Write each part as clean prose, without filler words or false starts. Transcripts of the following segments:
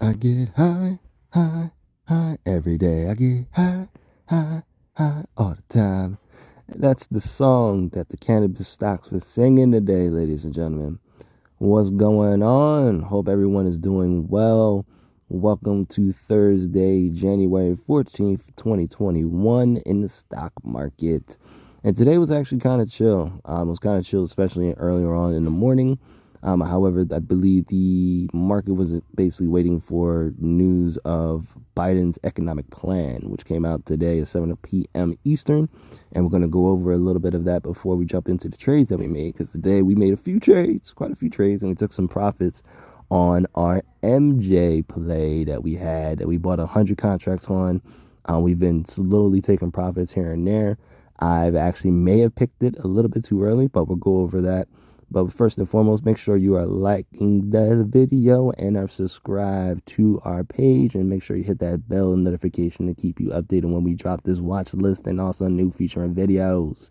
I get high, high, high every day. I get high, high, high all the time. That's the song that the cannabis stocks were singing today, ladies and gentlemen. What's going on? Hope everyone is doing well. Welcome to Thursday, January 14th, 2021 in the stock market. And today was actually kind of chill. It was kind of chill, especially earlier on in the morning. However, I believe the market was basically waiting for news of Biden's economic plan, which came out today at 7 p.m. Eastern. And we're going to go over a little bit of that before we jump into the trades that we made, because today we made quite a few trades, and we took some profits on our MJ play that we bought 100 contracts on. We've been slowly taking profits here and there. I've actually may have picked it a little bit too early, but we'll go over that. But first and foremost, make sure you are liking the video and are subscribed to our page, and make sure you hit that bell notification to keep you updated when we drop this watch list and also new featuring videos.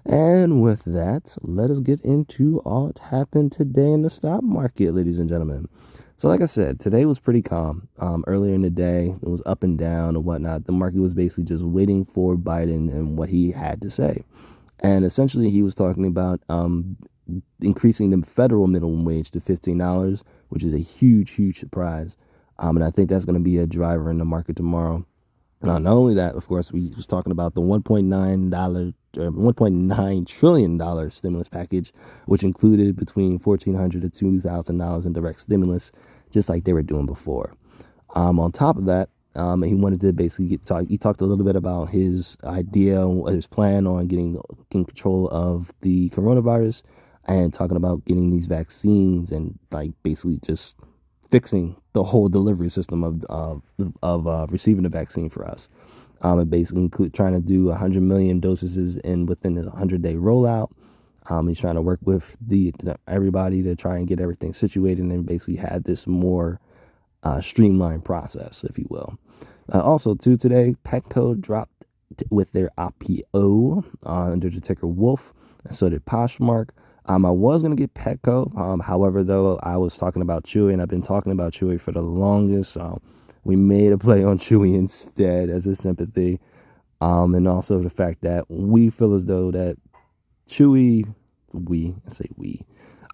And with that, let us get into all that happened today in the stock market, ladies and gentlemen. So like I said, today was pretty calm. Earlier in the day, it was up and down and whatnot. The market was basically just waiting for Biden and what he had to say. And essentially, he was talking about increasing the federal minimum wage to $15, which is a huge surprise. And I think that's going to be a driver in the market tomorrow. Not only that, of course, we was talking about the $1.9 trillion stimulus package, which included between $1,400 to $2,000 in direct stimulus, just like they were doing before. On top of that, he wanted to basically he talked a little bit about his idea, his plan on getting control of the coronavirus, and talking about getting these vaccines and like basically just fixing the whole delivery system of receiving the vaccine for us. And basically trying to do 100 million doses within a 100-day rollout. He's trying to work with everybody to try and get everything situated and basically have this more streamlined process, if you will. Also, too, today, Petco dropped with their IPO under the ticker Wolf, and so did Poshmark. I was going to get Petco. However, though, I was talking about Chewy, and I've been talking about Chewy for the longest. We made a play on Chewy instead as a sympathy. And also the fact that we feel as though that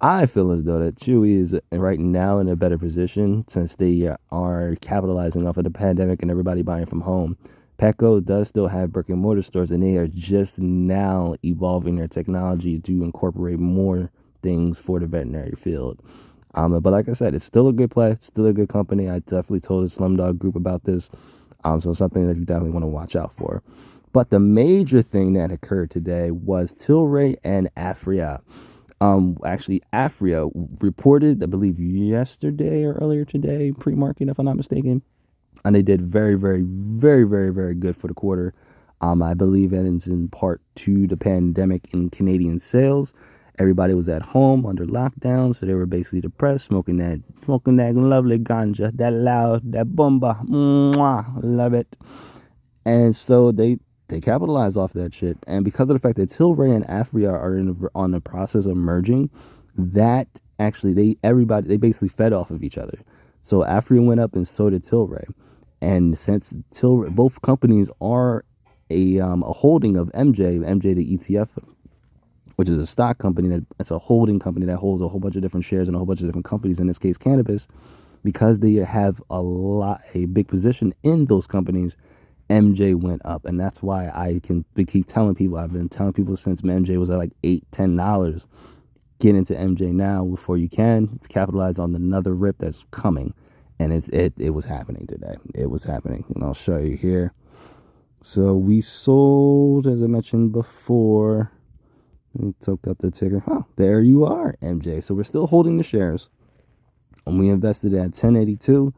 I feel as though that Chewy is right now in a better position since they are capitalizing off of the pandemic and everybody buying from home. Petco does still have brick and mortar stores, and they are just now evolving their technology to incorporate more things for the veterinary field. But like I said, it's still a good play. It's still a good company. I definitely told the Slumdog group about this. So something that you definitely want to watch out for. But the major thing that occurred today was Tilray and Aphria. Actually, Aphria reported, I believe yesterday or earlier today, pre-market, if I'm not mistaken. And they did very good for the quarter. I believe that it's in part to the pandemic in Canadian sales. Everybody was at home under lockdown, so they were basically depressed, smoking that lovely ganja, that loud, that bomba, love it. And so they capitalize off that shit. And because of the fact that Tilray and Aphria are on the process of merging, that actually they basically fed off of each other. So Aphria went up and so did Tilray. And since both companies are a holding of MJ the ETF, which is a stock company that's a holding company that holds a whole bunch of different shares in a whole bunch of different companies, in this case cannabis, because they have a big position in those companies, MJ went up. And that's why I can keep telling people, I've been telling people since MJ was at like $8-10, get into MJ now before you can capitalize on another rip that's coming. And it was happening today. It was happening. And I'll show you here. So we sold, as I mentioned before. Let me took up the ticker. Oh, there you are, MJ. So we're still holding the shares. And we invested at 1082.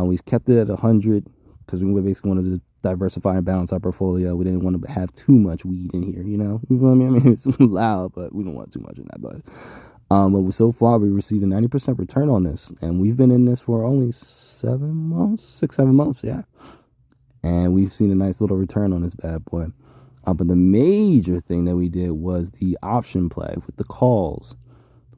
We kept it at 100 because we basically wanted to diversify and balance our portfolio. We didn't want to have too much weed in here, you know? You feel what I mean? It's loud, but we don't want too much in that. But so far, we received a 90% return on this. And we've been in this for only 7 months, yeah. And we've seen a nice little return on this bad boy. But the major thing that we did was the option play with the calls.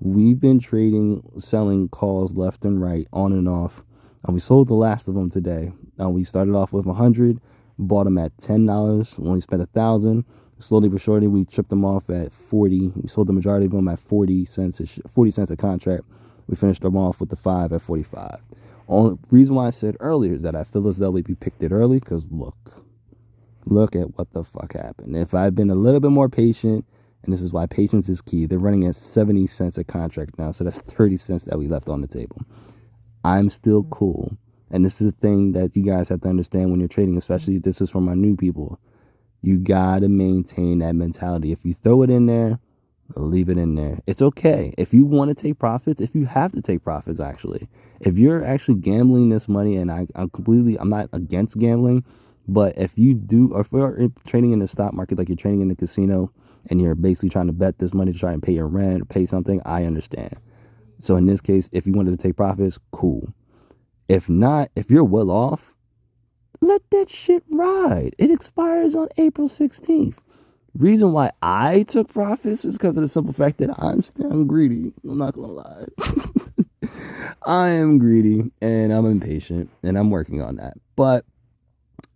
We've been selling calls left and right, on and off. We sold the last of them today. We started off with 100, bought them at $10, only spent 1,000. Slowly but surely, we tripped them off at 40. We sold the majority of them at 40 cents a contract. We finished them off with the 5 at 45. Only reason why I said earlier is that I feel as though we picked it early because look at what the fuck happened. If I'd been a little bit more patient, and this is why patience is key, they're running at 70 cents a contract now, so that's 30 cents that we left on the table. I'm still cool. And this is the thing that you guys have to understand when you're trading, especially this is for my new people. You got to maintain that mentality. If you throw it in there, leave it in there. It's okay. If you want to take profits, if you have to take profits, actually, if you're actually gambling this money, and I'm not against gambling, but if you do, or if you're trading in the stock market, like you're trading in the casino and you're basically trying to bet this money to try and pay your rent or pay something, I understand. So in this case, if you wanted to take profits, cool. If not, if you're well off, let that shit ride. It expires on April 16th. Reason why I took profits is because of the simple fact that I'm greedy. I'm not gonna lie. I am greedy and I'm impatient and I'm working on that. But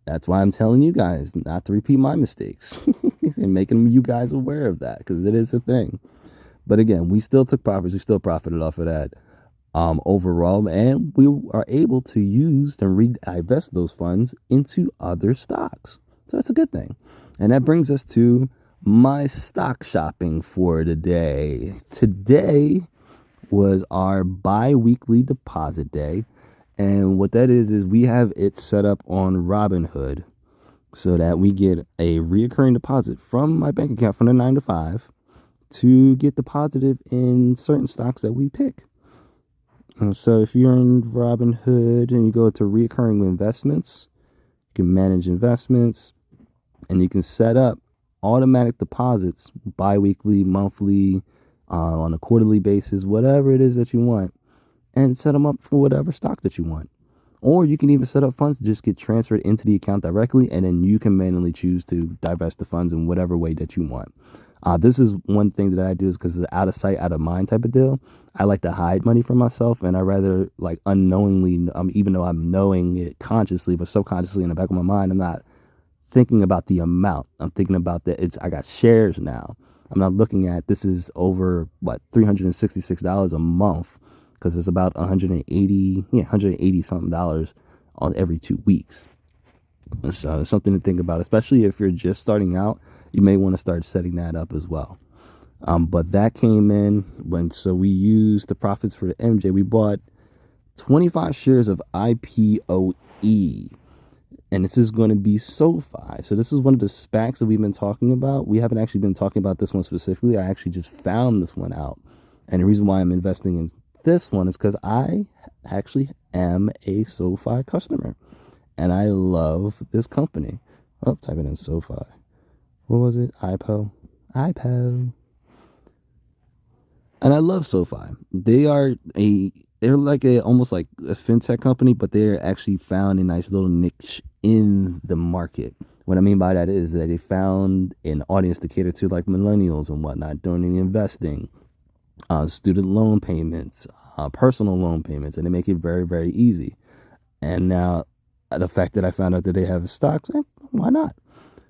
that's why I'm telling you guys not to repeat my mistakes and making you guys aware of that, because it is a thing. But again, we still took profits. We still profited off of that overall, and we are able to use and reinvest those funds into other stocks. So that's a good thing. And that brings us to my stock shopping for today. Today was our bi-weekly deposit day. And what that is we have it set up on Robinhood so that we get a reoccurring deposit from my bank account from the 9 to 5 to get deposited in certain stocks that we pick. So if you're in Robinhood and you go to reoccurring investments, you can manage investments and you can set up automatic deposits bi-weekly, monthly, on a quarterly basis, whatever it is that you want, and set them up for whatever stock that you want. Or you can even set up funds to just get transferred into the account directly, and then you can manually choose to divest the funds in whatever way that you want. This is one thing that I do is because it's out of sight, out of mind type of deal. I like to hide money from myself, and I rather like unknowingly, even though I'm knowing it consciously, but subconsciously in the back of my mind, I'm not thinking about the amount. I'm thinking about that I got shares now. I'm not looking at this is over $366 a month, because it's about 180 something dollars on every 2 weeks. So it's something to think about, especially if you're just starting out. You may want to start setting that up as well. But that came in so we used the profits for the MJ. We bought 25 shares of IPOE, and this is going to be SoFi. So this is one of the SPACs that we've been talking about. We haven't actually been talking about this one specifically. I actually just found this one out, and the reason why I'm investing in this one is because I actually am a SoFi customer, and I love this company. Oh, type it in SoFi. What was it? IPO. And I love SoFi. They're like almost like a fintech company, but they're actually found a nice little niche in the market. What I mean by that is that they found an audience to cater to like millennials and whatnot, doing investing, student loan payments, personal loan payments, and they make it very, very easy. And now the fact that I found out that they have stocks, why not?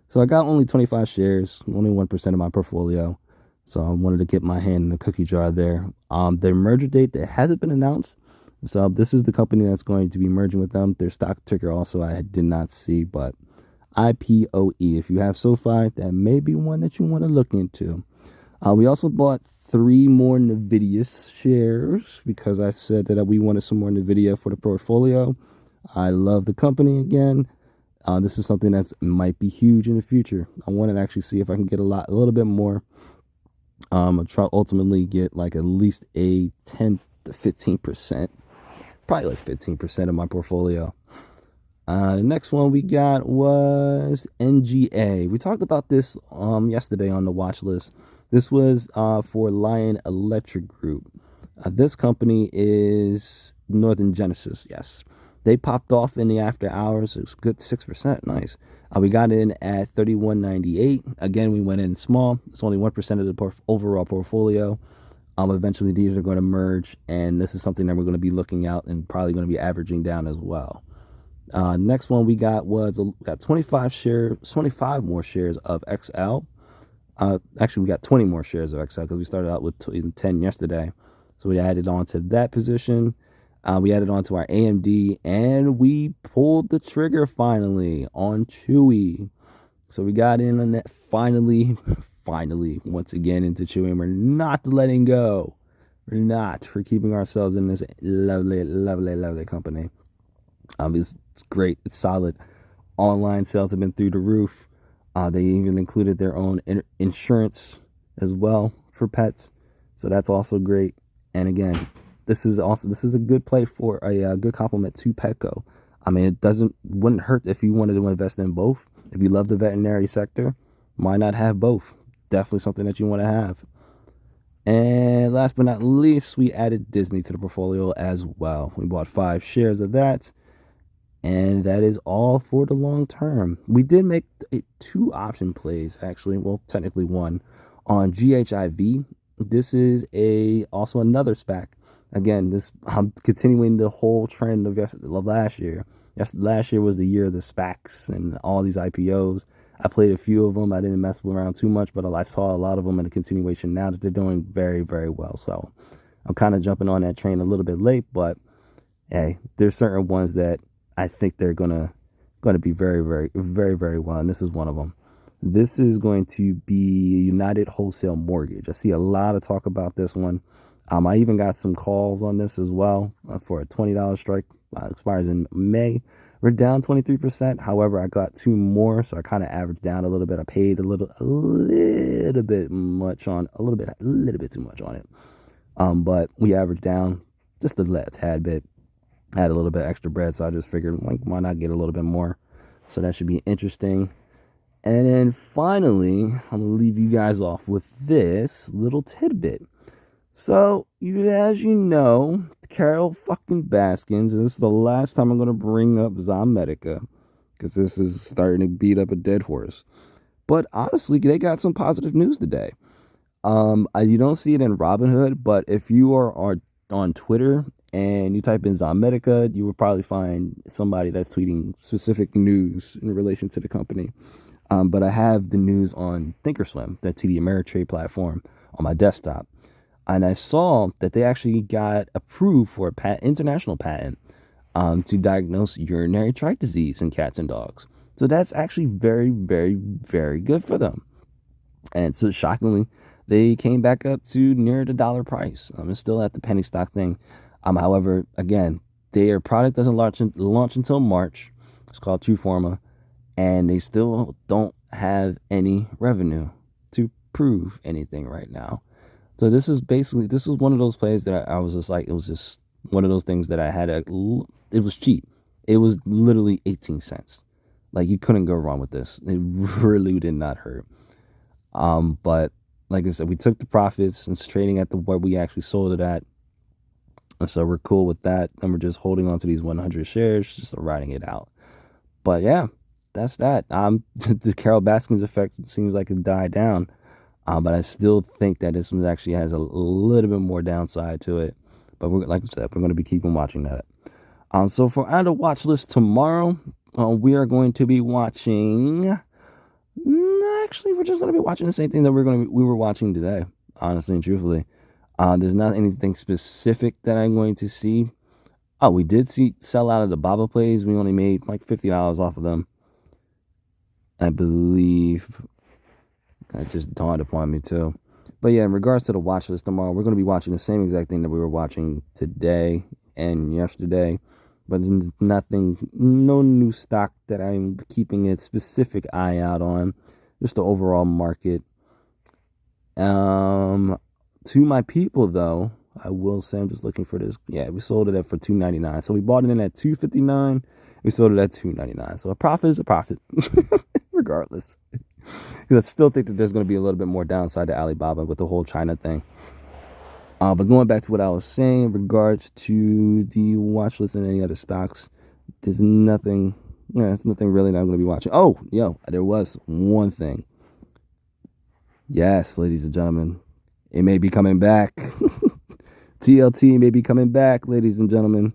So I got only 25 shares, only 1% of my portfolio. So I wanted to get my hand in the cookie jar there. Their merger date that hasn't been announced. So this is the company that's going to be merging with them. Their stock ticker also I did not see, but IPOE. If you have SoFi, that may be one that you want to look into. We also bought 3 more NVIDIA shares because I said that we wanted some more NVIDIA for the portfolio. I love the company again. This is something that might be huge in the future. I want to actually see if I can get a little bit more. I'll try ultimately get like at least a 10 to 15%, probably like 15% of my portfolio. The next one we got was NGA. We talked about this yesterday on the watch list. This was for Lion Electric Group. This company is Northern Genesis. Yes. They popped off in the after hours. It's good 6%. Nice. We got in at $31.98. Again, we went in small. It's only 1% of the overall portfolio. Eventually, these are going to merge, and this is something that we're going to be looking out and probably going to be averaging down as well. Next one we got got 25 more shares of XL. Actually, we got 20 more shares of XL because we started out with 10 yesterday. So we added on to that position. We added on to our AMD, and we pulled the trigger finally on Chewy. So we got in on that finally, once again into Chewy, and we're not letting go. We're keeping ourselves in this lovely company. It's great. It's solid. Online sales have been through the roof. They even included their own insurance as well for pets. So that's also great. And again, this is a good play for a good complement to Petco. I mean, wouldn't hurt if you wanted to invest in both. If you love the veterinary sector, why not have both? Definitely something that you want to have. And last but not least, we added Disney to the portfolio as well. We bought 5 shares of that. And that is all for the long term. We did make 2 option plays, actually. Well, technically 1 on GHIV. This is also another SPAC. Again, I'm continuing the whole trend of last year. Yes, last year was the year of the SPACs and all these IPOs. I played a few of them. I didn't mess around too much, but I saw a lot of them in the continuation now that they're doing very, very well. So I'm kind of jumping on that train a little bit late, but hey, there's certain ones that I think they're gonna be very, very, very, very well, and this is one of them. This is going to be United Wholesale Mortgage. I see a lot of talk about this one. I even got some calls on this as well for a $20 strike. Expires in May. We're down 23%. However, I got 2 more, so I kind of averaged down a little bit. I paid a little bit too much on it. But we averaged down just a tad bit. I had a little bit extra bread, so I just figured, why not get a little bit more? So that should be interesting. And then finally, I'm going to leave you guys off with this little tidbit. So, as you know, Carol fucking Baskins, and this is the last time I'm going to bring up Zomedica, because this is starting to beat up a dead horse. But honestly, they got some positive news today. You don't see it in Robinhood, but if you are on Twitter and you type in Zomedica, you will probably find somebody that's tweeting specific news in relation to the company. But I have the news on Thinkorswim, that TD Ameritrade platform, on my desktop. And I saw that they actually got approved for an international patent to diagnose urinary tract disease in cats and dogs. So that's actually very, very, very good for them. And so shockingly, they came back up to near the dollar price. It's still at the penny stock thing. However, again, their product doesn't launch until March. It's called Trueforma. And they still don't have any revenue to prove anything right now. So this is one of those plays that I was just like, it was just one of those things that I had. It was cheap. It was literally 18 cents. Like, you couldn't go wrong with this. It really did not hurt. But like I said, we took the profits and it's trading at where we actually sold it at. And so we're cool with that. And we're just holding on to these 100 shares, just riding it out. But yeah, that's that. The Carol Baskins effect, it seems like it died down. But I still think that this one actually has a little bit more downside to it. But like I said, we're going to be keeping watching that. So for our watch list tomorrow, we are going to be watching. Actually, we're just going to be watching the same thing that we were watching today. Honestly and truthfully, there's not anything specific that I'm going to see. Oh, we did sell out of the Baba plays. We only made like $50 off of them, I believe. That just dawned upon me too. But yeah, in regards to the watch list tomorrow, we're going to be watching the same exact thing that we were watching today and yesterday. But no new stock that I'm keeping a specific eye out on. Just the overall market. To my people though, I will say, I'm just looking for this. Yeah, we sold it for $2.99. So we bought it in at $2.59. We sold it at $2.99. So a profit is a profit, regardless. Because I still think that there's going to be a little bit more downside to Alibaba with the whole China thing. But going back to what I was saying in regards to the watch list and any other stocks, there's nothing. It's nothing really that I'm going to be watching. Oh, there was one thing. Yes, ladies and gentlemen, it may be coming back. TLT may be coming back, ladies and gentlemen.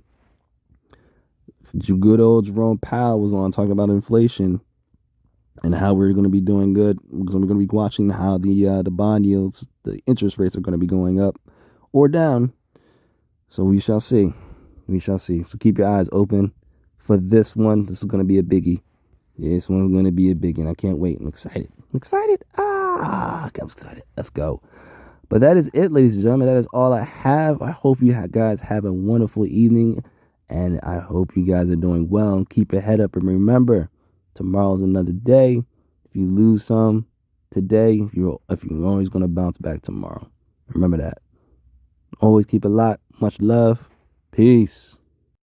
Good old Jerome Powell was on talking about inflation and how we're going to be doing good. We're going to be watching how the bond yields, the interest rates are going to be going up or down. So we shall see. We shall see. So keep your eyes open for this one. This is going to be a biggie. This one's going to be a biggie, and I can't wait. I'm excited. I'm excited. I'm excited. Let's go. But that is it, ladies and gentlemen. That is all I have. I hope you guys have a wonderful evening, and I hope you guys are doing well. Keep your head up, and remember, tomorrow's another day. If you lose some today, you're always going to bounce back tomorrow. Remember that. Always keep it locked. Much love. Peace.